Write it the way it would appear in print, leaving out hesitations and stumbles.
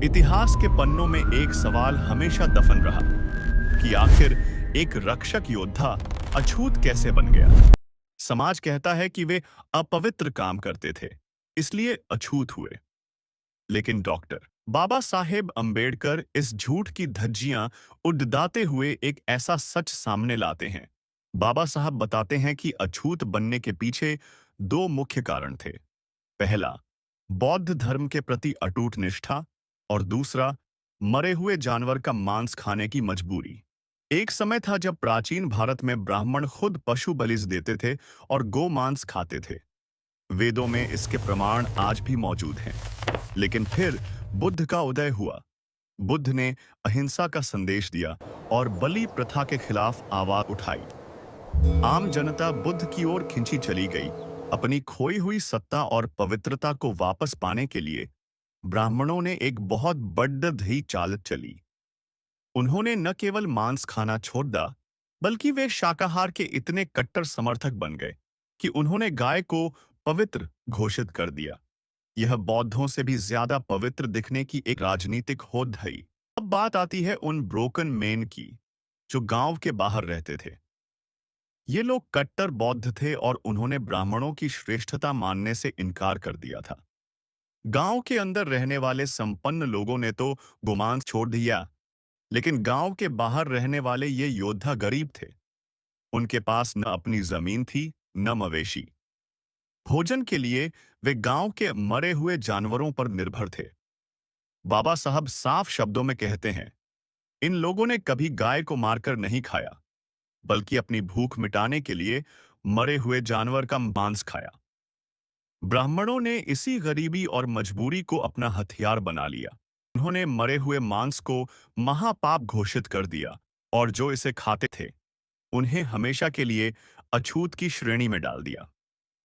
इतिहास के पन्नों में एक सवाल हमेशा दफन रहा कि आखिर एक रक्षक योद्धा अछूत कैसे बन गया। समाज कहता है कि वे अपवित्र काम करते थे, इसलिए अछूत हुए। लेकिन डॉक्टर बाबा साहेब अंबेडकर इस झूठ की धज्जियां उड़ाते हुए एक ऐसा सच सामने लाते हैं। बाबा साहब बताते हैं कि अछूत बनने के पीछे दो मुख्य कारण थे। पहला, बौद्ध धर्म के प्रति अटूट निष्ठा, और दूसरा, मरे हुए जानवर का मांस खाने की मजबूरी। एक समय था जब प्राचीन भारत में ब्राह्मण खुद पशु बलि देते थे और गो मांस खाते थे। वेदों में इसके प्रमाण आज भी मौजूद हैं। लेकिन फिर बुद्ध का उदय हुआ। बुद्ध ने अहिंसा का संदेश दिया और बलि प्रथा के खिलाफ आवाज उठाई। आम जनता बुद्ध की ओर खिंची चली गई। अपनी खोई हुई सत्ता और पवित्रता को वापस पाने के लिए ब्राह्मणों ने एक बहुत बड़ी चाल चली। उन्होंने न केवल मांस खाना छोड़ दिया, बल्कि वे शाकाहार के इतने कट्टर समर्थक बन गए कि उन्होंने गाय को पवित्र घोषित कर दिया। यह बौद्धों से भी ज्यादा पवित्र दिखने की एक राजनीतिक होड़ है। अब बात आती है उन ब्रोकन मैन की, जो गांव के बाहर रहते थे। ये लोग कट्टर बौद्ध थे और उन्होंने ब्राह्मणों की श्रेष्ठता मानने से इनकार कर दिया था। गांव के अंदर रहने वाले संपन्न लोगों ने तो गोमांस छोड़ दिया, लेकिन गांव के बाहर रहने वाले ये योद्धा गरीब थे। उनके पास न अपनी जमीन थी, न मवेशी। भोजन के लिए वे गांव के मरे हुए जानवरों पर निर्भर थे। बाबा साहब साफ शब्दों में कहते हैं, इन लोगों ने कभी गाय को मारकर नहीं खाया, बल्कि अपनी भूख मिटाने के लिए मरे हुए जानवर का मांस खाया। ब्राह्मणों ने इसी गरीबी और मजबूरी को अपना हथियार बना लिया। उन्होंने मरे हुए मांस को महापाप घोषित कर दिया और जो इसे खाते थे, उन्हें हमेशा के लिए अछूत की श्रेणी में डाल दिया।